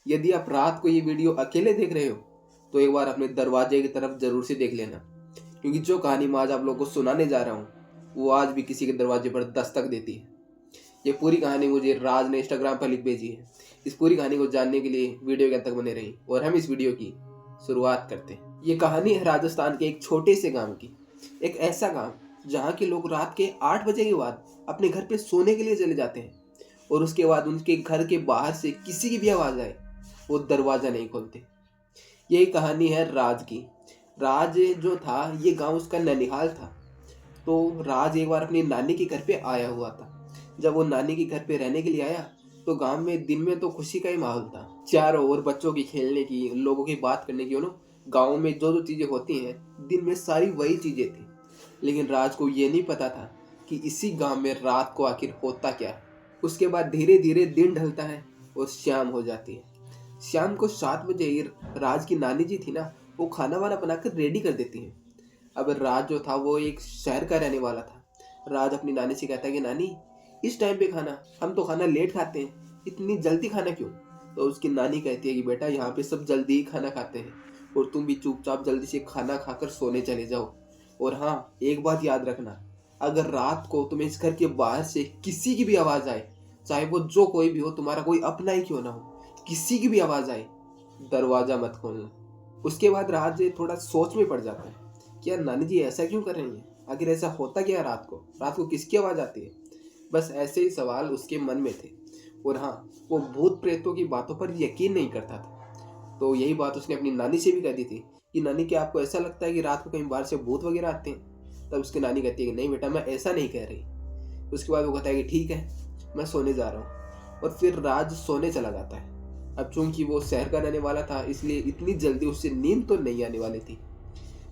यदि आप रात को ये वीडियो अकेले देख रहे हो तो एक बार अपने दरवाजे की तरफ जरूर से देख लेना, क्योंकि जो कहानी मैं आज आप लोगों को सुनाने जा रहा हूँ वो आज भी किसी के दरवाजे पर दस्तक देती है। ये पूरी कहानी मुझे राज ने इंस्टाग्राम पर लिख भेजी है। इस पूरी कहानी को जानने के लिए वीडियो के अंत तक बने रही और हम इस वीडियो की शुरुआत करते हैं। ये कहानी है राजस्थान के एक छोटे से गांव की। एक ऐसा गांव जहाँ के लोग रात के 8 बजे के बाद अपने घर पे सोने के लिए चले जाते हैं और उसके बाद उनके घर के बाहर से किसी की भी आवाज़ आए वो दरवाज़ा नहीं खोलते। यही कहानी है राज की। राज जो था, ये गांव उसका ननिहाल था। तो राज एक बार अपनी नानी के घर पे आया हुआ था। जब वो नानी के घर पे रहने के लिए आया तो गांव में दिन में तो खुशी का ही माहौल था। चारों ओर बच्चों की खेलने की, लोगों की बात करने की, गांव में जो जो चीजें होती हैं दिन में सारी वही चीजें थी। लेकिन राज को ये नहीं पता था कि इसी गांव में रात को आखिर होता क्या है। उसके बाद धीरे धीरे दिन ढलता है और शाम हो जाती है। शाम को 7 बजे ही राज की नानी जी थी ना, वो खाना वाना बनाकर रेडी कर देती है। अब राज जो था वो एक शहर का रहने वाला था। राज अपनी नानी से कहता है कि नानी, इस टाइम पे खाना, हम तो खाना लेट खाते हैं, इतनी जल्दी खाना क्यों? तो उसकी नानी कहती है कि बेटा, यहाँ पे सब जल्दी ही खाना खाते हैं और तुम भी चुपचाप जल्दी से खाना खाकर सोने चले जाओ। और हाँ, एक बात याद रखना, अगर रात को तुम्हें इस घर के बाहर से किसी की भी आवाज आए, चाहे वो जो कोई भी हो, तुम्हारा कोई अपना ही क्यों ना हो, किसी की भी आवाज आए, दरवाजा मत खोलना। उसके बाद राज थोड़ा सोच में पड़ जाता है कि यार नानी जी ऐसा क्यों कर रही हैं? आखिर ऐसा होता क्या है रात को किसकी आवाज आती है? बस ऐसे ही सवाल उसके मन में थे। और हाँ, वो भूत प्रेतों की बातों पर यकीन नहीं करता था। तो यही बात उसने अपनी नानी से भी कह दी थी कि नानी, क्या आपको ऐसा लगता है कि रात को कहीं बाहर से भूत वगैरह आते हैं? तब उसकी नानी कहती है कि नहीं बेटा, मैं ऐसा नहीं कह रही। उसके बाद वो कहता है कि ठीक है, मैं सोने जा रहा हूँ। और फिर राज सोने चला जाता है। अब चूंकि वो शहर का रहने वाला था, इसलिए इतनी जल्दी उससे नींद तो नहीं आने वाली थी।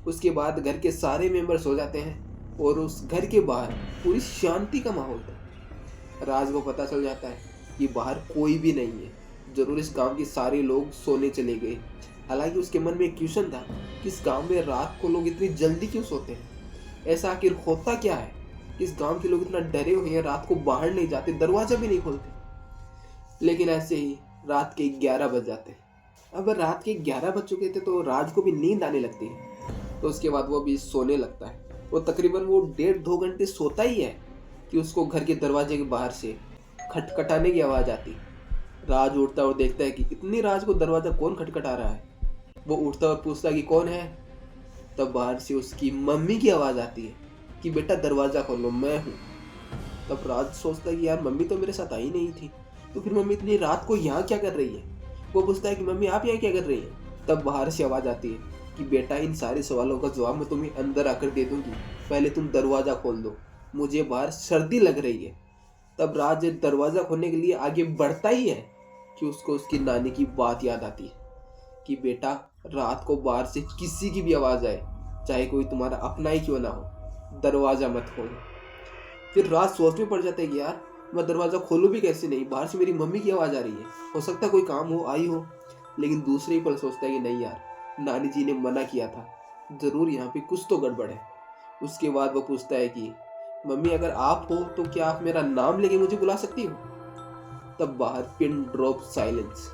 उसके बाद घर के सारे मेंबर सो जाते हैं और उस घर के बाहर पूरी शांति का माहौल था। राज को पता चल जाता है कि बाहर कोई भी नहीं है, जरूर इस गांव के सारे लोग सोने चले गए। हालांकि उसके मन में एक क्वेश्चन था कि इस गांव में रात को लोग इतनी जल्दी क्यों सोते हैं? ऐसा आखिर होता क्या है कि इस गांव के लोग इतना डरे हुए हैं, रात को बाहर नहीं जाते, दरवाजा भी नहीं खोलते। लेकिन ऐसे ही रात के 11 बज जाते हैं। अब रात के 11 बज चुके थे तो राज को भी नींद आने लगती है। तो उसके बाद वो भी सोने लगता है। वो तकरीबन 1.5-2 घंटे सोता ही है कि उसको घर के दरवाजे के बाहर से खटखटाने की आवाज़ आती। राज उठता और देखता है कि इतनी रात को दरवाज़ा कौन खटखटा रहा है। वो उठता और पूछता कि कौन है। तब बाहर से उसकी मम्मी की आवाज़ आती है कि बेटा दरवाज़ा खोलो, मैं हूँ। तब राज सोचता है कि यार मम्मी तो मेरे साथ आई नहीं थी, तो फिर मम्मी इतनी रात को यहाँ क्या कर रही है? वो पूछता है कि मम्मी आप यहाँ क्या कर रही हैं? तब बाहर से आवाज़ आती है कि बेटा, इन सारे सवालों का जवाब मैं तुम्हें अंदर आकर दे दूंगी, पहले तुम दरवाज़ा खोल दो, मुझे बाहर सर्दी लग रही है। तब राज दरवाज़ा खोलने के लिए आगे बढ़ता ही है कि उसको उसकी नानी की बात याद आती है कि बेटा, रात को बाहर से किसी की भी आवाज़ आए, चाहे कोई तुम्हारा अपना ही क्यों ना हो, दरवाज़ा मत खोलो। फिर राज सोच में पड़ जाता है कि यार मैं दरवाज़ा खोलूँ भी कैसे? नहीं, बाहर से मेरी मम्मी की आवाज़ आ रही है, हो सकता है कोई काम हो, आई हो। लेकिन दूसरे ही पल सोचता है कि नहीं यार, नानी जी ने मना किया था, ज़रूर यहाँ पे कुछ तो गड़बड़ है। उसके बाद वो पूछता है कि मम्मी, अगर आप हो तो क्या आप मेरा नाम लेके मुझे बुला सकती हो? तब बाहर पिन ड्रॉप साइलेंस।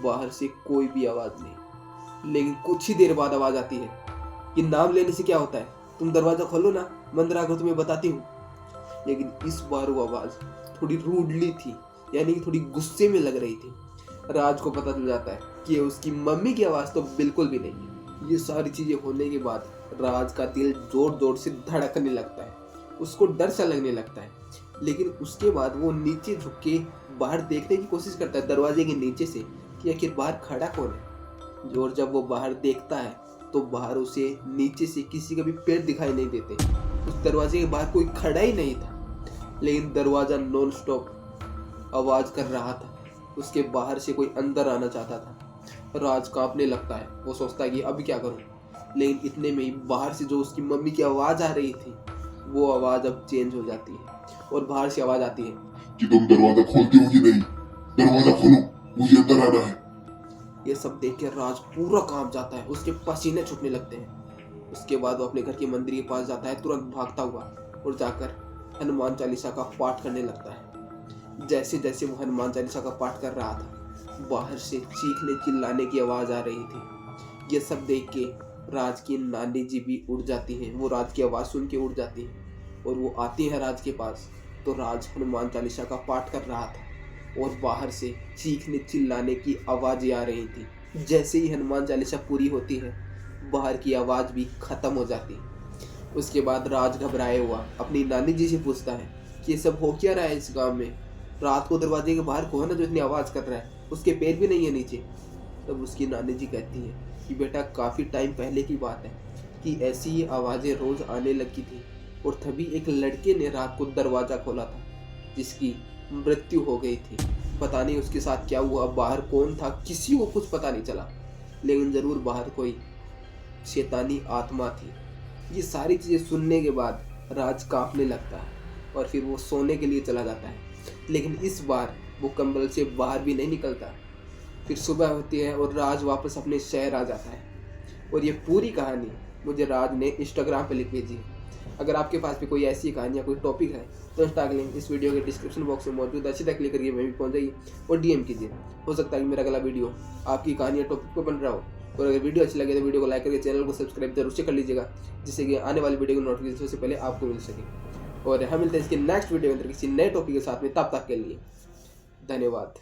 बाहर से कोई भी आवाज़ नहीं। लेकिन कुछ ही देर बाद आवाज़ आती है कि नाम लेने से क्या होता है, तुम दरवाज़ा खोलो ना, मैं अंदर आकर तुम्हें बताती हूँ। लेकिन इस बार वो आवाज़ थोड़ी रूडली थी, यानी कि थोड़ी गुस्से में लग रही थी। राज को पता चल जाता है कि उसकी मम्मी की आवाज़ तो बिल्कुल भी नहीं है। ये सारी चीज़ें होने के बाद राज का दिल जोर जोर से धड़कने लगता है, उसको डर सा लगने लगता है। लेकिन उसके बाद वो नीचे झुक के बाहर देखने की कोशिश करता है दरवाजे के नीचे से कि आखिर बाहर खड़ा कौन है। और जब वो बाहर देखता है तो बाहर उसे नीचे से किसी का भी पैर दिखाई नहीं देते। उस दरवाजे के बाहर कोई खड़ा ही नहीं था, लेकिन दरवाजा नॉन स्टॉप आवाज कर रहा था। उसके बाहर से कोई अंदर आना चाहता था। राज कांपने लगता है। वो सोचता है कि अब क्या करूं। लेकिन इतने में ही बाहर से जो उसकी मम्मी की आवाज आ रही थी, वो आवाज अब चेंज हो जाती है और बाहर से आवाज आती है कि तुम दरवाजा खोलते हो कि नहीं? दरवाजा खोलो, मुझे अंदर आना है। ये सब देख के राज पूरा कांप जाता है, उसके पसीने छूटने लगते हैं। उसके बाद वो अपने घर के मंदिर के पास जाता है तुरंत भागता हुआ और जाकर हनुमान चालीसा का पाठ करने लगता है। जैसे जैसे वो हनुमान चालीसा का पाठ कर रहा था, बाहर से चीखने चिल्लाने की आवाज़ आ रही थी। ये सब देख के राज की नानी जी भी उड़ जाती हैं। वो राज की आवाज़ सुन के उड़ जाती हैं और वो आती हैं राज के पास। तो राज हनुमान चालीसा का पाठ कर रहा था और बाहर से चीखने चिल्लाने की आवाज़ें आ रही थी। जैसे ही हनुमान चालीसा पूरी होती है, बाहर की आवाज़ भी ख़त्म हो जाती है। उसके बाद राज घबराए हुआ अपनी नानी जी से पूछता है कि ये सब हो क्या रहा है इस गांव में। रात को दरवाजे के बाहर कौन है जो इतनी आवाज़ कर रहा है, उसके पैर भी नहीं है नीचे। तब उसकी नानी जी कहती है कि बेटा काफ़ी टाइम पहले की बात है कि ऐसी ही आवाज़ें रोज़ आने लगी थी और तभी एक लड़के ने रात को दरवाज़ा खोला था जिसकी मृत्यु हो गई थी। पता नहीं उसके साथ क्या हुआ, बाहर कौन था, किसी को कुछ पता नहीं चला, लेकिन ज़रूर बाहर कोई शैतानी आत्मा थी। ये सारी चीज़ें सुनने के बाद राज कांपने लगता है और फिर वो सोने के लिए चला जाता है। लेकिन इस बार वो कंबल से बाहर भी नहीं निकलता। फिर सुबह होती है और राज वापस अपने शहर आ जाता है। और ये पूरी कहानी मुझे राज ने इंस्टाग्राम पे लिख भेजी है। अगर आपके पास भी कोई ऐसी कहानी या कोई टॉपिक है तो इंस्टा का लिंक इस वीडियो के डिस्क्रिप्शन बॉक्स में मौजूद है। सीधा क्लिक करके वहीं भी पहुंच जाइए और डीएम कीजिए। हो सकता है कि मेरा अगला वीडियो आपकी कहानी या टॉपिक पर बन रहा हो। और अगर वीडियो अच्छी लगे तो वीडियो को लाइक करके चैनल को सब्सक्राइब जरूर से कर लीजिएगा, जिससे कि आने वाली वीडियो की नोटिफिकेशन सबसे पहले आपको मिल सके। और हम मिलते हैं इसके नेक्स्ट वीडियो में किसी नए टॉपिक के साथ में। तब तक के लिए धन्यवाद।